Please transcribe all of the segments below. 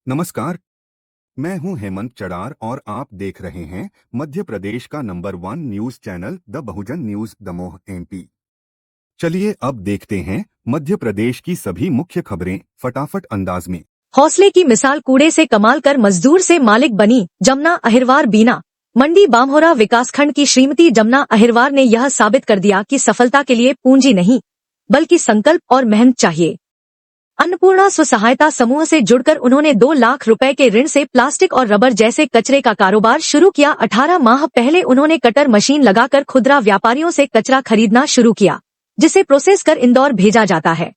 नमस्कार। मैं हूं हेमंत चड़ार और आप देख रहे हैं मध्य प्रदेश का number 1 news channel the Bahujan news Damoh MP. चलिए अब देखते हैं मध्य प्रदेश की सभी मुख्य खबरें फटाफट अंदाज में। हौसले की मिसाल कूड़े से कमाल कर मजदूर से मालिक बनी जमुना अहिरवार बीना। मंडी बामहोरा विकासखंड की श्रीमती जमुना अहिरवार ने यह साबित कर दिया कि सफलता के लिए पूंजी नहीं बल्कि संकल्प और मेहनत चाहिए। अन्नपूर्णा स्व सहायता समूह से जुड़कर उन्होंने 2 लाख रुपए के ऋण से प्लास्टिक और रबर जैसे कचरे का कारोबार शुरू किया। 18 माह पहले उन्होंने कटर मशीन लगाकर खुदरा व्यापारियों से कचरा खरीदना शुरू किया, जिसे प्रोसेस कर इंदौर भेजा जाता है।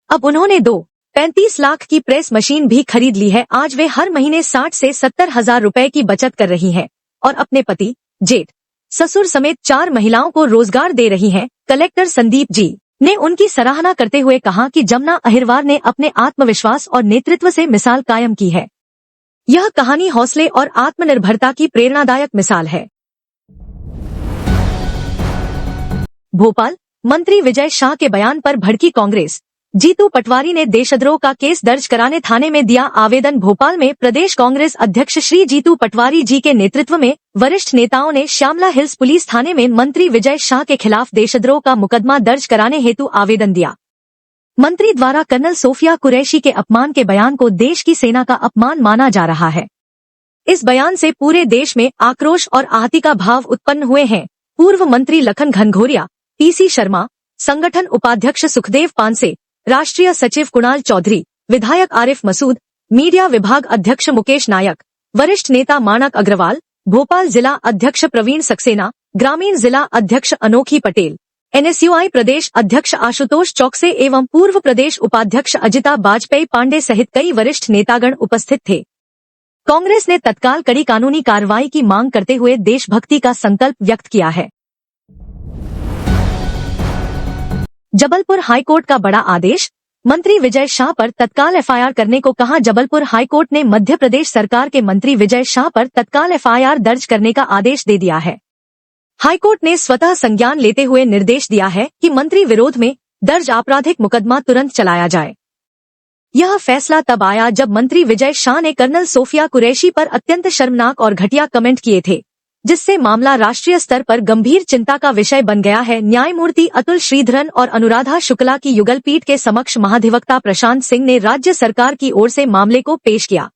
अब उन्होंने 35 लाख की प्रेस मशीन भी खरीद ली है। आज वे हर महीने 60 से 70 हजार रुपए की बचत कर रही हैं और अपने पति, जेठ, ससुर समेत 4 महिलाओं को रोजगार दे रही हैं। कलेक्टर संदीप जी ने उनकी सराहना करते हुए कहा कि जमुना अहिरवार ने अपने आत्मविश्वास और नेतृत्व से मिसाल कायम की है। यह कहानी हौसले और आत्मनिर्भरता की प्रेरणादायक मिसाल है। भोपाल, मंत्री विजय शाह के बयान पर भड़की कांग्रेस। जीतू पटवारी ने देशद्रोह का केस दर्ज कराने थाने में दिया आवेदन। भोपाल में प्रदेश कांग्रेस अध्यक्ष श्री जीतू पटवारी जी के नेतृत्व में वरिष्ठ नेताओं ने श्यामला हिल्स पुलिस थाने में मंत्री विजय शाह के खिलाफ देशद्रोह का मुकदमा दर्ज कराने हेतु आवेदन दिया। मंत्री द्वारा कर्नल सोफिया कुरैशी के अपमान के बयान को देश की सेना का अपमान माना जा रहा है। इस बयान से पूरे देश में आक्रोश और आहति का भाव उत्पन्न हुए हैं। पूर्व मंत्री लखन घनघोरिया, पीसी शर्मा, संगठन उपाध्यक्ष सुखदेव पानसे, राष्ट्रीय सचिव कुणाल चौधरी, विधायक आरिफ मसूद, मीडिया विभाग अध्यक्ष मुकेश नायक, वरिष्ठ नेता मानक अग्रवाल, भोपाल जिला अध्यक्ष प्रवीण सक्सेना, ग्रामीण जिला अध्यक्ष अनोखी पटेल, एनएसयूआई प्रदेश अध्यक्ष आशुतोष चौकसे एवं पूर्व प्रदेश उपाध्यक्ष अजिता बाजपेयी पांडे सहित कई वरिष्ठ नेतागण उपस्थित थे। कांग्रेस ने तत्काल कड़ी कानूनी कार्रवाई की मांग करते हुए देशभक्ति का संकल्प व्यक्त किया है। जबलपुर हाईकोर्ट का बड़ा आदेश, मंत्री विजय शाह पर तत्काल एफआईआर करने को कहा। जबलपुर हाईकोर्ट ने मध्य प्रदेश सरकार के मंत्री विजय शाह पर तत्काल एफआईआर दर्ज करने का आदेश दे दिया है। हाईकोर्ट ने स्वतः संज्ञान लेते हुए निर्देश दिया है कि मंत्री विरोध में दर्ज आपराधिक मुकदमा तुरंत चलाया जाए। यह फैसला तब आया जब मंत्री विजय शाह ने कर्नल सोफिया कुरैशी पर अत्यंत शर्मनाक और घटिया कमेंट किए थे, जिससे मामला राष्ट्रीय स्तर पर गंभीर चिंता का विषय बन गया है। न्यायमूर्ति अतुल श्रीधरन और अनुराधा शुक्ला की युगल पीठ के समक्ष महाधिवक्ता प्रशांत सिंह ने राज्य सरकार की ओर से मामले को पेश किया।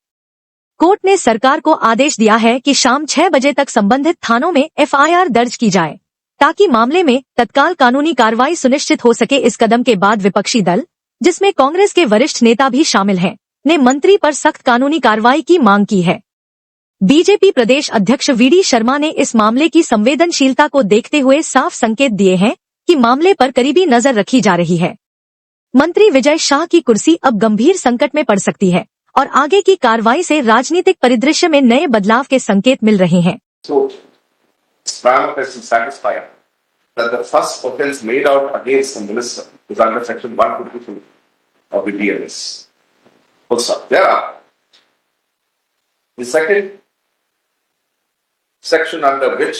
कोर्ट ने सरकार को आदेश दिया है कि शाम 6 बजे तक संबंधित थानों में एफआईआर दर्ज की जाए, ताकि मामले में तत्काल कानूनी कार्रवाई सुनिश्चित हो सके। इस कदम के बाद विपक्षी दल, जिसमें कांग्रेस के वरिष्ठ नेता भी शामिल हैं, ने मंत्री पर सख्त कानूनी कार्रवाई की मांग की है। बीजेपी प्रदेश अध्यक्ष वीडी शर्मा ने इस मामले की संवेदनशीलता को देखते हुए साफ संकेत दिए हैं कि मामले पर करीबी नजर रखी जा रही है। मंत्री विजय शाह की कुर्सी अब गंभीर संकट में पड़ सकती है और आगे की कार्रवाई से राजनीतिक परिदृश्य में नए बदलाव के संकेत मिल रहे हैं। Section under which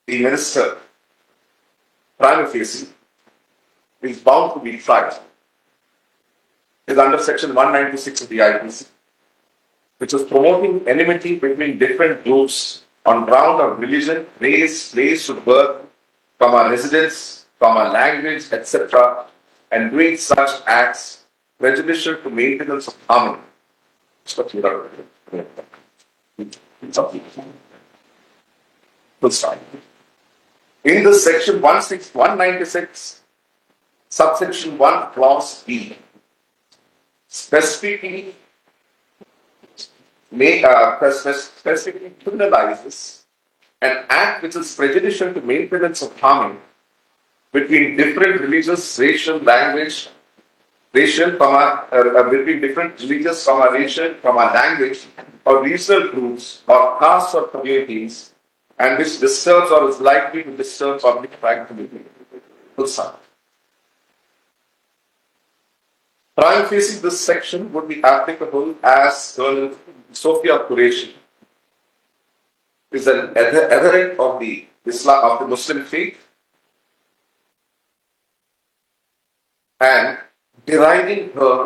the minister, prima facie, is bound to be tried is under section 196 of the IPC, which is promoting enmity between different groups on ground of religion, race, place of birth, residence, language, etc., and doing such acts prejudicial to maintenance of harmony. Full stop. In this section 196, subsection 1, clause B, specifically criminalizes an act which is prejudicial to maintenance of harmony between different religious, racial, language, between different religious, racial, language, or regional groups, or castes or communities, and which disturbs or is likely to disturb public tranquility. Full stop. Prima facie, this section would be applicable as Colonel Sophia Qureshi is an adherent of the Islam, of the Muslim faith, and deriding her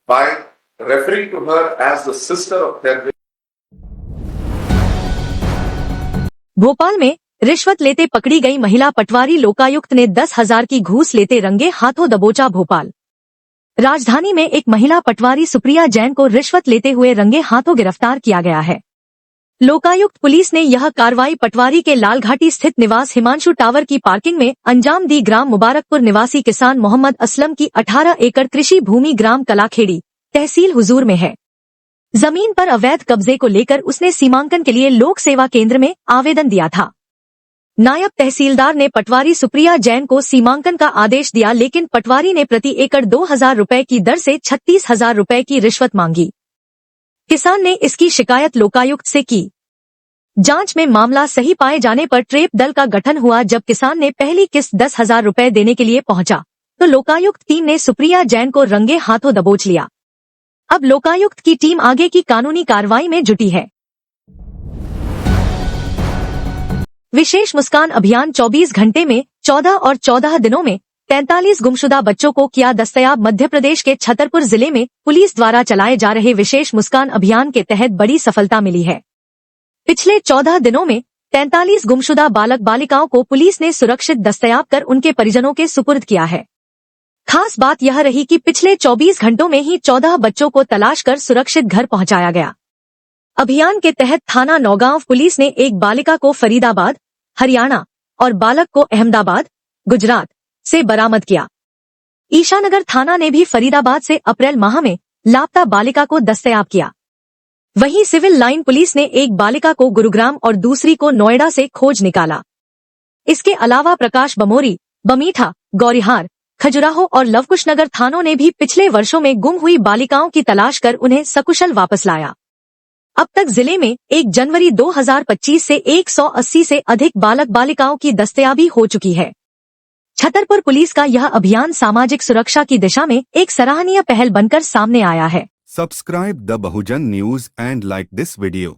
by referring to her as the sister of terrorist. Bhopal में रिश्वत लेते पकड़ी गई महिला पटवारी लोकायुक्त ने 10,000 की घूस लेते रंगे हाथों दबोचा। भोपाल राजधानी में एक महिला पटवारी सुप्रिया जैन को रिश्वत लेते हुए रंगे हाथों गिरफ्तार किया गया है। लोकायुक्त पुलिस ने यह कार्रवाई पटवारी के लालघाटी स्थित निवास हिमांशु टावर की पार्किंग में अंजाम दी। ग्राम मुबारकपुर निवासी किसान मोहम्मद असलम की 18 एकड़ कृषि भूमि ग्राम कलाखेड़ी तहसील हुजूर में है। जमीन पर अवैध कब्जे को लेकर उसने सीमांकन के लिए लोक सेवा केंद्र में आवेदन दिया था। नायब तहसीलदार ने पटवारी सुप्रिया जैन को सीमांकन का आदेश दिया, लेकिन पटवारी ने प्रति एकड़ 2,000 रुपए की दर से 36,000 रुपए की रिश्वत मांगी। किसान ने इसकी शिकायत लोकायुक्त से की। जांच में मामला सही पाए जाने पर ट्रेप दल का गठन हुआ। जब किसान ने पहली किस्त 10,000 रुपए देने के लिए पहुंचा तो लोकायुक्त टीम ने सुप्रिया जैन को रंगे हाथों दबोच लिया। अब लोकायुक्त की टीम आगे की कानूनी कार्रवाई में जुटी है। विशेष मुस्कान अभियान 24 घंटे में 14 और 14 दिनों में 43 गुमशुदा बच्चों को किया दस्तयाब। मध्य प्रदेश के छतरपुर जिले में पुलिस द्वारा चलाए जा रहे विशेष मुस्कान अभियान के तहत बड़ी सफलता मिली है। पिछले 14 दिनों में 43 गुमशुदा बालक बालिकाओं को पुलिस ने सुरक्षित दस्तयाब कर उनके परिजनों के सुपुर्द किया है। खास बात यह रही कि पिछले 24 घंटों में ही 14 बच्चों को तलाश कर सुरक्षित घर पहुंचाया गया। अभियान के तहत थाना नौगांव पुलिस ने एक बालिका को फरीदाबाद, हरियाणा और बालक को अहमदाबाद, गुजरात से बरामद किया। ईशानगर थाना ने भी फरीदाबाद से अप्रैल माह में लापता बालिका को दस्तयाब किया। वहीं सिविल लाइन पुलिस ने एक बालिका को गुरुग्राम और दूसरी को नोएडा से खोज निकाला। इसके अलावा प्रकाश बमोरी, बमीठा, गौरीहार, खजुराहो और लवकुशनगर थानों ने भी पिछले वर्षों में गुम हुई बालिकाओं की तलाश कर उन्हें सकुशल वापस लाया। अब तक जिले में 1 जनवरी 2025 से 180 से अधिक बालक बालिकाओं की दस्तयाबी हो चुकी है। छतरपुर पुलिस का यह अभियान सामाजिक सुरक्षा की दिशा में एक सराहनीय पहल बनकर सामने आया है। Subscribe the Bahujan News and like this video.